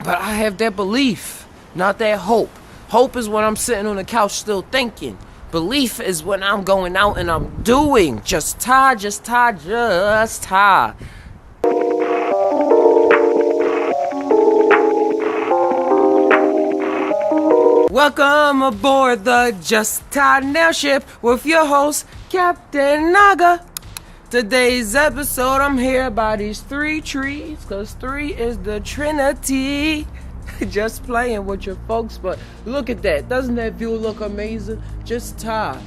But I have that belief, not that hope. Hope is when I'm sitting on the couch still thinking. Belief is when I'm going out and I'm doing. Just Tai. Welcome aboard the Just TAi NOW ship with your host, Captain Naga. Today's episode, I'm here by these 3 trees, cause 3 is the Trinity. Just playing with your folks, but look at that. Doesn't that view look amazing? Just Tai.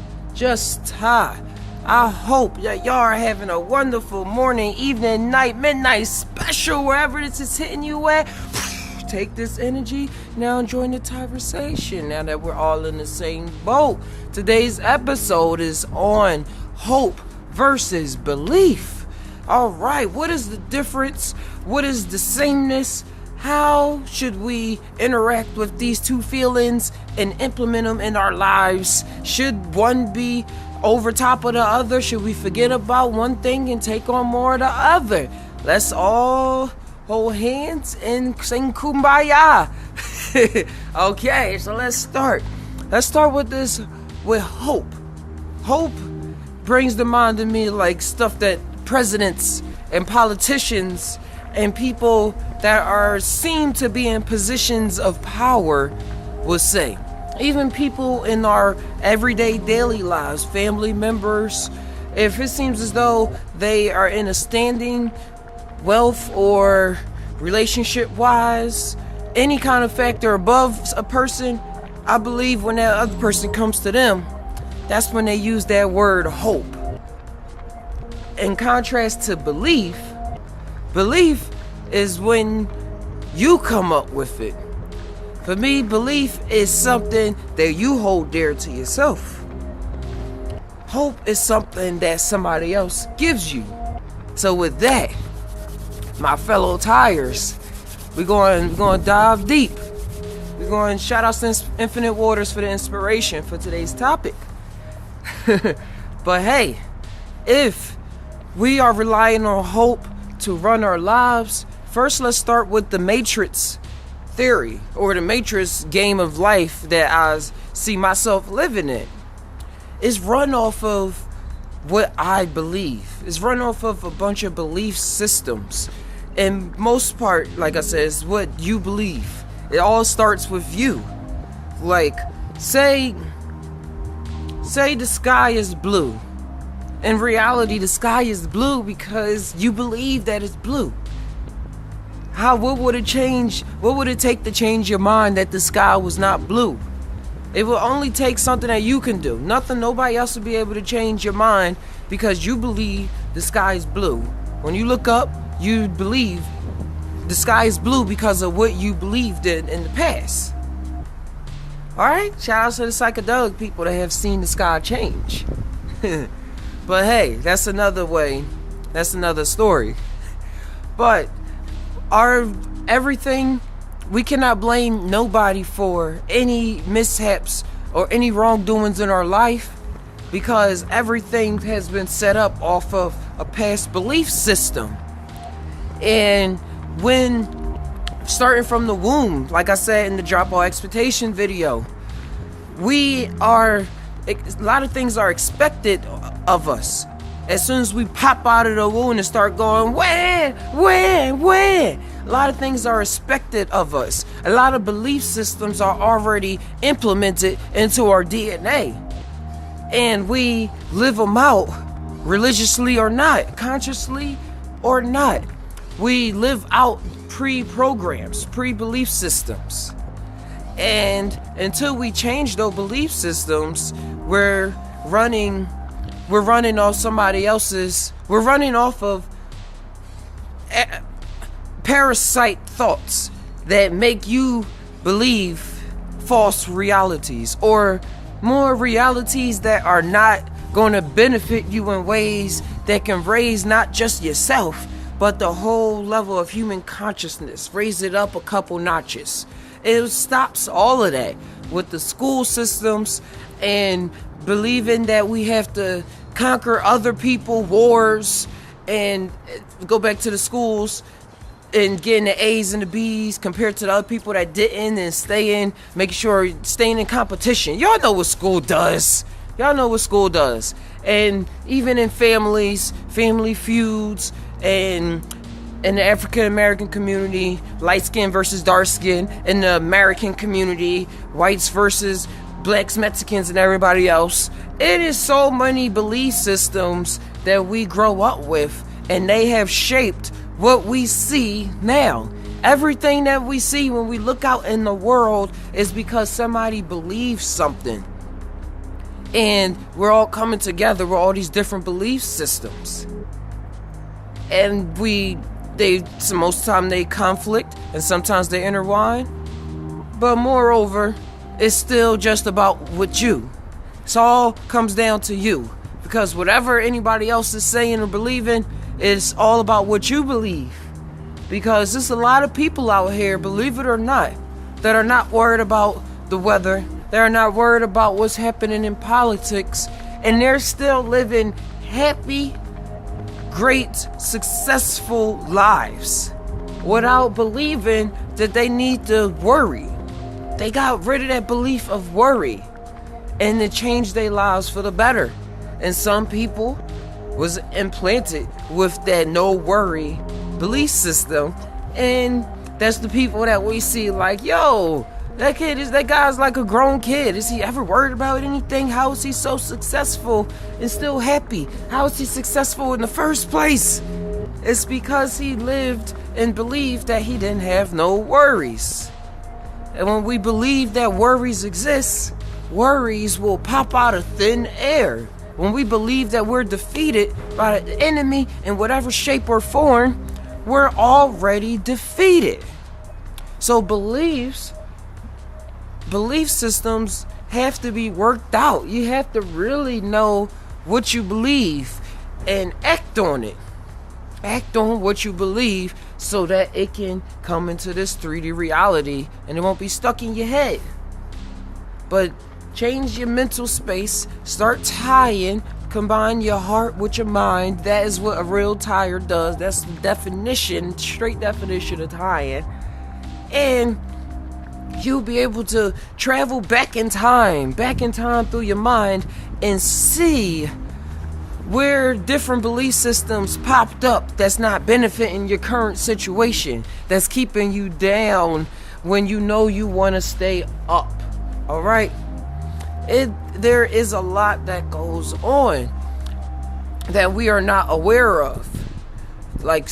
I hope that y'all are having a wonderful morning, evening, night, midnight special, wherever this is hitting you at. Take this energy, now join the conversation, now that we're all in the same boat. Today's episode is on hope versus belief. All right, what is the difference? What is the sameness? How should we interact with these two feelings and implement them in our lives? Should one be over top of the other? Should we forget about one thing and take on more of the other? Let's all hold hands and sing kumbaya. Okay, so let's start. Let's start with hope. Hope brings to mind to me like stuff that presidents and politicians and people that seem to be in positions of power would say. Even people in our everyday daily lives, family members, if it seems as though they are in a standing, wealth or relationship wise, any kind of factor above a person, I believe when that other person comes to them, that's when they use that word hope. In contrast to belief is when you come up with it. For me, belief is something that you hold dear to yourself. Hope is something that somebody else gives you. So with that, my fellow Tai'ers, we're going to dive deep. We're going to shout out to Infinite Waters for the inspiration for today's topic. But hey, if we are relying on hope to run our lives, first let's start with the Matrix theory, or the Matrix game of life that I see myself living in. It's run off of what I believe. It's run off of a bunch of belief systems. And most part, like I said, is what you believe. It all starts with you. Like, say the sky is blue. In reality, the sky is blue because you believe that it's blue. What would it take to change your mind that the sky was not blue? It will only take something that you can do. Nobody else will be able to change your mind because you believe the sky is blue. When you look up, you believe the sky is blue because of what you believed in the past. Alright, shout out to the psychedelic people that have seen the sky change. But hey, that's another way, that's another story. But we cannot blame nobody for any mishaps or any wrongdoings in our life, because everything has been set up off of a past belief system. And when starting from the womb, like I said in the Drop All Expectation video, a lot of things are expected of us. As soon as we pop out of the womb and start going, when? A lot of things are expected of us. A lot of belief systems are already implemented into our DNA. And we live them out, religiously or not, consciously or not. We live out pre-programs, pre-belief systems. And until we change those belief systems, we're running off somebody else's, we're running off of parasite thoughts that make you believe false realities, or more realities that are not going to benefit you in ways that can raise not just yourself, but the whole level of human consciousness, raise it up a couple notches. It stops all of that with the school systems and believing that we have to conquer other people, wars, and go back to the schools. and getting the A's and the B's compared to the other people that didn't, and making sure staying in competition. Y'all know what school does. And even in families, family feuds, and in the African American community, light skin versus dark skin. In the American community, whites versus blacks, Mexicans, and everybody else. It is so many belief systems that we grow up with, and they have shaped what we see now. Everything that we see when we look out in the world is because somebody believes something. And we're all coming together with all these different belief systems. And most of the time they conflict, and sometimes they intertwine. But moreover, it's still just about what you. It all comes down to you. Because whatever anybody else is saying or believing, it's all about what you believe. Because there's a lot of people out here, believe it or not, that are not worried about the weather. They're not worried about what's happening in politics. And they're still living happy, great, successful lives without believing that they need to worry. They got rid of that belief of worry, and it changed their lives for the better. And some people was implanted with that no worry belief system, and that's the people that we see like, yo, that guy's like a grown kid. Is he ever worried about anything? How is he so successful and still happy? How is he successful in the first place? It's because he lived and believed that he didn't have no worries. And when we believe that worries exist, worries will pop out of thin air. When we believe that we're defeated by the enemy in whatever shape or form, we're already defeated. So belief systems have to be worked out. You have to really know what you believe and act on it. Act on what you believe so that it can come into this 3D reality and it won't be stuck in your head. But change your mental space, start tying, combine your heart with your mind. That is what a real Tai'er does. That's the definition, straight definition of tying. And you'll be able to travel back in time through your mind and see where different belief systems popped up that's not benefiting your current situation, that's keeping you down when you know you want to stay up. All right? There is a lot that goes on that we are not aware of, like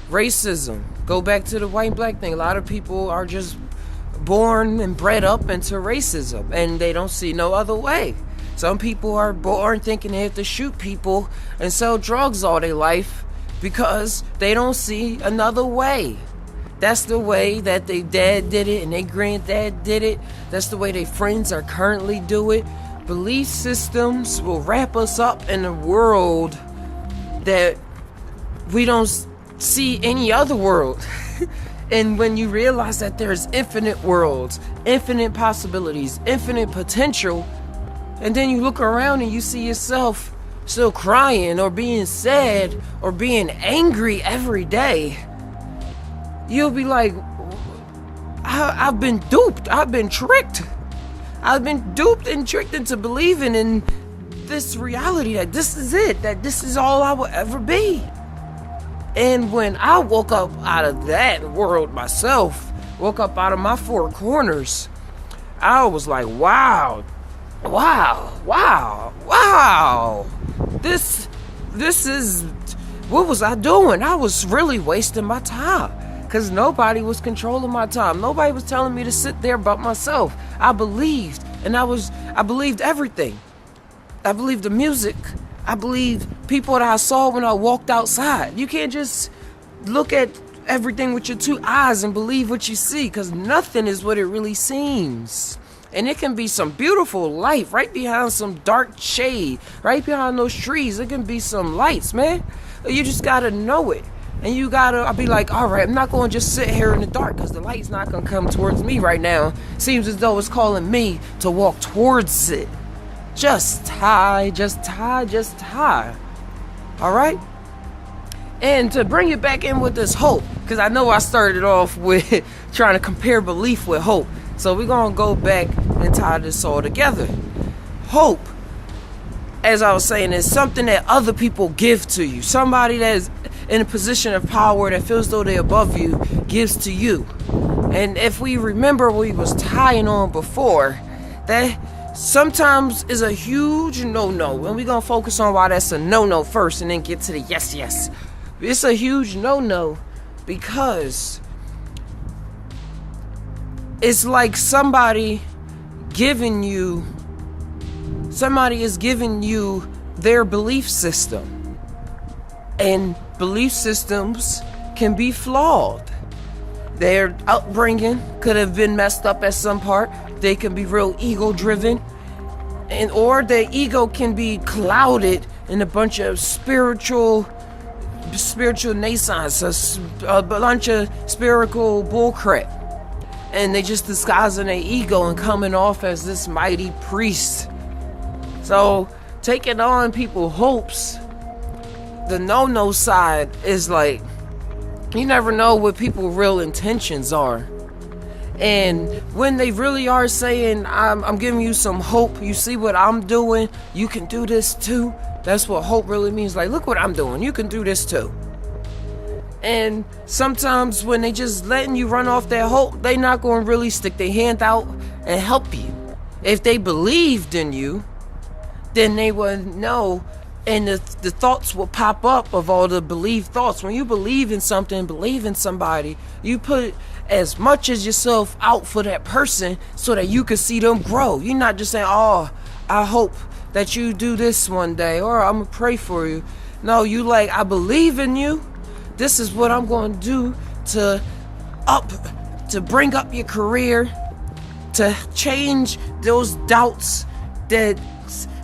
racism. Go back to the white and black thing. A lot of people are just born and bred up into racism, and they don't see no other way. Some people are born thinking they have to shoot people and sell drugs all their life because they don't see another way. That's the way that their dad did it and their granddad did it. That's the way their friends are currently do it. Belief systems will wrap us up in a world that we don't see any other world. And when you realize that there's infinite worlds, infinite possibilities, infinite potential, and then you look around and you see yourself still crying or being sad or being angry every day, you'll be like, I've been duped. I've been tricked. I've been duped and tricked into believing in this reality that this is it, that this is all I will ever be. And when I woke up out of that world myself, woke up out of my four corners, I was like, wow. This is, what was I doing? I was really wasting my time because nobody was controlling my time. Nobody was telling me to sit there by myself. I believed, and I believed everything. I believed the music. I believed people that I saw when I walked outside. You can't just look at everything with your two eyes and believe what you see, because nothing is what it really seems. And it can be some beautiful light right behind some dark shade, right behind those trees. It can be some lights, man. You just gotta know it. And I'll be like, all right, I'm not gonna just sit here in the dark because the light's not gonna come towards me right now. Seems as though it's calling me to walk towards it. Just tie. All right? And to bring it back in with this hope, because I know I started off with trying to compare belief with hope. So we're going to go back and tie this all together. Hope, as I was saying, is something that other people give to you. Somebody that is in a position of power that feels though they're above you gives to you. And if we remember what we was tying on before, that sometimes is a huge no-no. And we're going to focus on why that's a no-no first and then get to the yes. It's a huge no-no because it's like somebody is giving you their belief system. And belief systems can be flawed. Their upbringing could have been messed up at some part. They can be real ego-driven. Or their ego can be clouded in a bunch of spiritual naissance, a bunch of spiritual bullcrap. And they just disguising their ego and coming off as this mighty priest. So taking on people's hopes, the no-no side is like, you never know what people's real intentions are. And when they really are saying, I'm giving you some hope, you see what I'm doing, you can do this too. That's what hope really means. Like, look what I'm doing, you can do this too. And sometimes when they just letting you run off that hope, they not going to really stick their hand out and help you. If they believed in you, then they would know. And the thoughts will pop up of all the believed thoughts. When you believe in something, believe in somebody, you put as much as yourself out for that person so that you can see them grow. You're not just saying, oh, I hope that you do this one day, or I'm going to pray for you. No, you like, I believe in you. This is what I'm going to do to bring up your career, to change those doubts that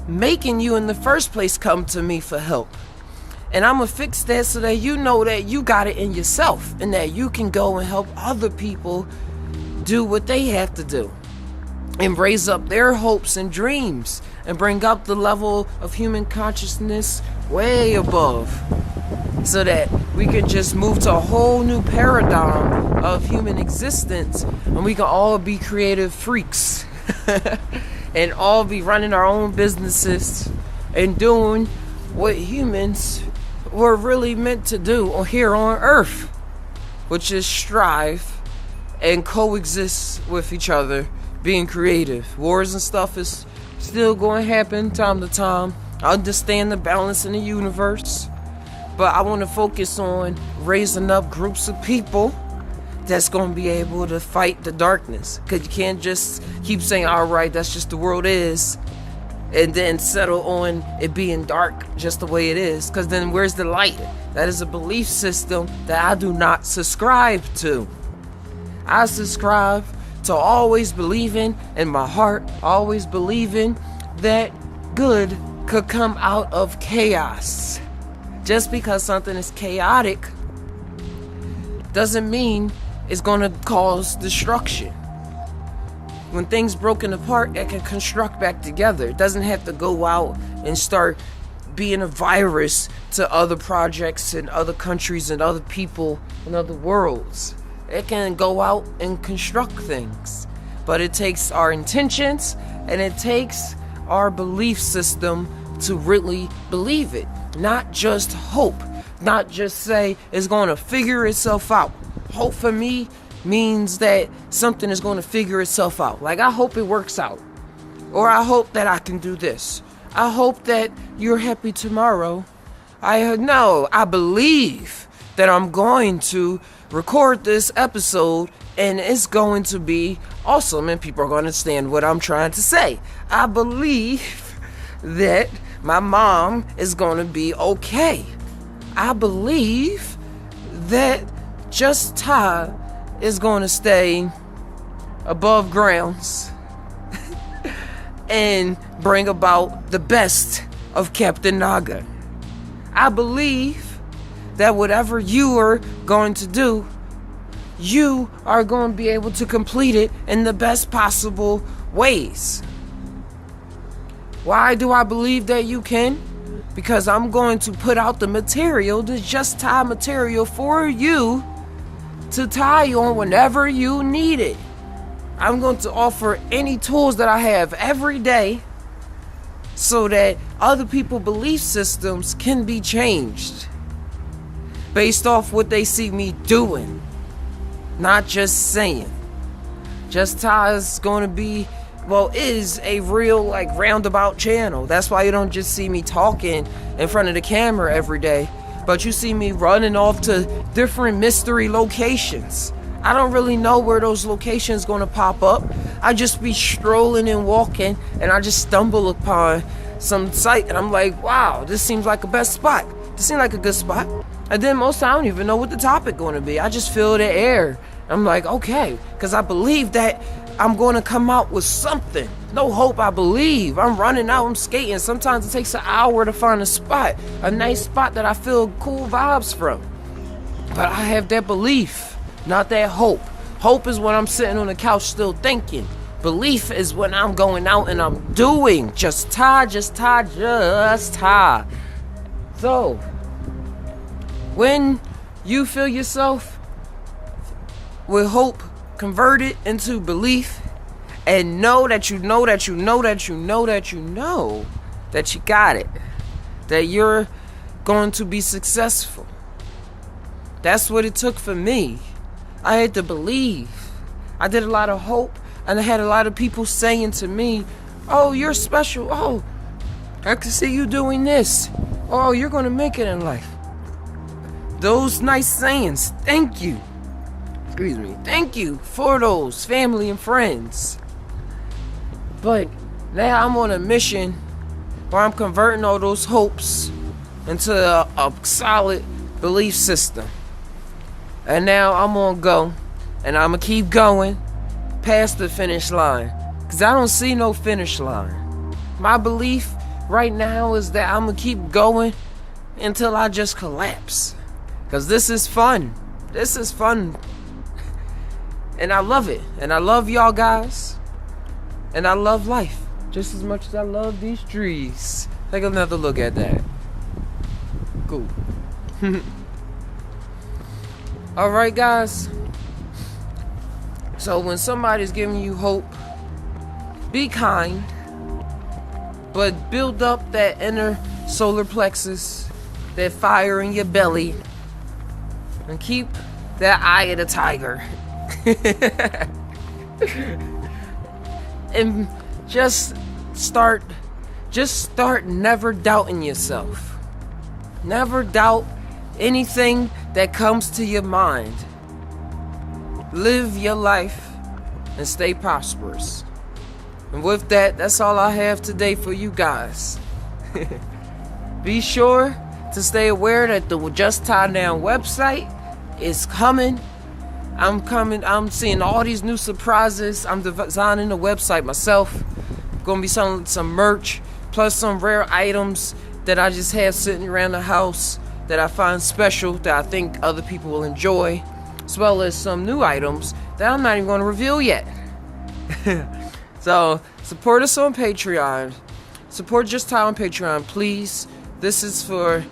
making you in the first place come to me for help. And I'm gonna fix that so that you know that you got it in yourself and that you can go and help other people do what they have to do and raise up their hopes and dreams and bring up the level of human consciousness way above, so that we can just move to a whole new paradigm of human existence and we can all be creative freaks and all be running our own businesses and doing what humans were really meant to do here on Earth, which is strive and coexist with each other, being creative. Wars and stuff is still going to happen time to time. I understand the balance in the universe, but I want to focus on raising up groups of people that's going to be able to fight the darkness. Because you can't just keep saying, all right, that's just the world is, and then settle on it being dark just the way it is. Because then where's the light? That is a belief system that I do not subscribe to. I subscribe to always believing in my heart, always believing that good could come out of chaos. Just because something is chaotic doesn't mean it's going to cause destruction. When things broken apart, it can construct back together. It doesn't have to go out and start being a virus to other projects and other countries and other people and other worlds. It can go out and construct things. But it takes our intentions and it takes our belief system to really believe it. Not just hope. Not just say it's going to figure itself out. Hope for me means that something is going to figure itself out. Like, I hope it works out. Or I hope that I can do this. I hope that you're happy tomorrow. I believe that I'm going to record this episode and it's going to be awesome and people are going to understand what I'm trying to say. I believe that my mom is going to be okay. I believe that just Tai is going to stay above grounds and bring about the best of Captain Naga. I believe that whatever you are going to do, you are going to be able to complete it in the best possible ways. Why do I believe that you can? Because I'm going to put out the material, the Just Tai material for you to Tai on whenever you need it. I'm going to offer any tools that I have every day so that other people's belief systems can be changed based off what they see me doing, not just saying. Just Tai is going to be, is a real roundabout channel. That's why you don't just see me talking in front of the camera every day, but you see me running off to different mystery locations. I don't really know where those locations gonna pop up. I just be strolling and walking, and I just stumble upon some site, and I'm like, wow, this seems like a best spot. This seems like a good spot. And then most I don't even know what the topic gonna be. I just feel the air. I'm like, okay, because I believe that I'm gonna come out with something. No hope, I believe. I'm running out, I'm skating. Sometimes it takes an hour to find a spot, a nice spot that I feel cool vibes from. But I have that belief. Not that hope. Hope is when I'm sitting on the couch still thinking. Belief is when I'm going out and I'm doing. Just Tai. So, when you feel yourself with hope converted into belief, and know that you got it, that you're going to be successful. That's what it took for me. I had to believe. I did a lot of hope, and I had a lot of people saying to me, oh, you're special. Oh, I can see you doing this. Oh, you're going to make it in life. Those nice sayings, thank you. Excuse me. Thank you for those, family and friends. But now I'm on a mission where I'm converting all those hopes into a solid belief system. And now I'm gonna go, and I'm gonna keep going past the finish line, because I don't see no finish line. My belief right now is that I'm gonna keep going until I just collapse, because this is fun. This is fun. And I love it. And I love y'all guys. And I love life just as much as I love these trees. Take another look at that. Cool. Alright guys, so when somebody's giving you hope, be kind, but build up that inner solar plexus, that fire in your belly, and keep that eye of the tiger. And just start never doubting yourself. Never doubt anything that comes to your mind. Live your life and stay prosperous. And with that, that's all I have today for you guys. Be sure to stay aware that the Just TAi NOW website is coming. I'm seeing all these new surprises. I'm designing the website myself. Gonna be selling some merch, plus some rare items that I just have sitting around the house that I find special, that I think other people will enjoy, as well as some new items that I'm not even going to reveal yet. So support us on Patreon. Support Just TAi on Patreon, please. This is for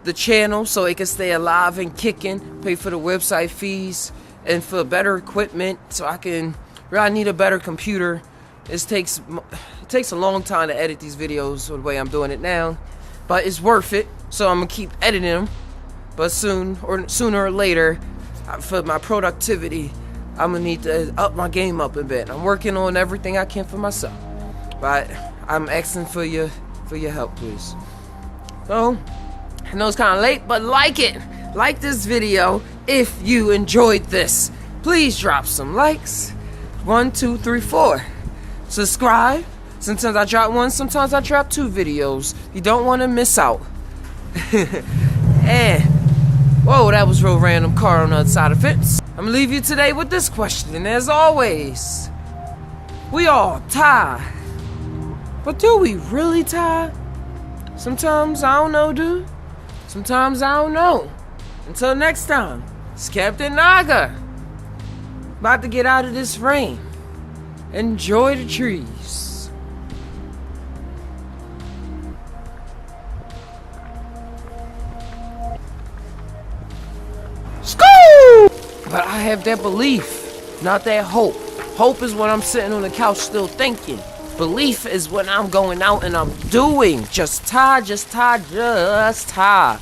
the channel so it can stay alive and kicking. Pay for the website fees and for better equipment so I need a better computer. It takes a long time to edit these videos the way I'm doing it now, but it's worth it. So I'm gonna keep editing them, but sooner or later, for my productivity, I'm gonna need to up my game up a bit. I'm working on everything I can for myself, but I'm asking for your help, please. So I know it's kind of late, but like this video if you enjoyed this. Please drop some likes. 1, 2, 3, 4. Subscribe. Sometimes I drop one, sometimes I drop 2 videos. You don't want to miss out. And whoa, that was real random car on the other side of the fence. I'm gonna leave you today with this question. As always, we all TAi, but do we really TAi? Sometimes I don't know, dude. Sometimes I don't know. Until next time, it's Captain Naga. About to get out of this rain. Enjoy the trees. Skoo! But I have that belief, not that hope. Hope is when I'm sitting on the couch still thinking. Belief is when I'm going out and I'm doing. Just Tai, just Tai, just Tai.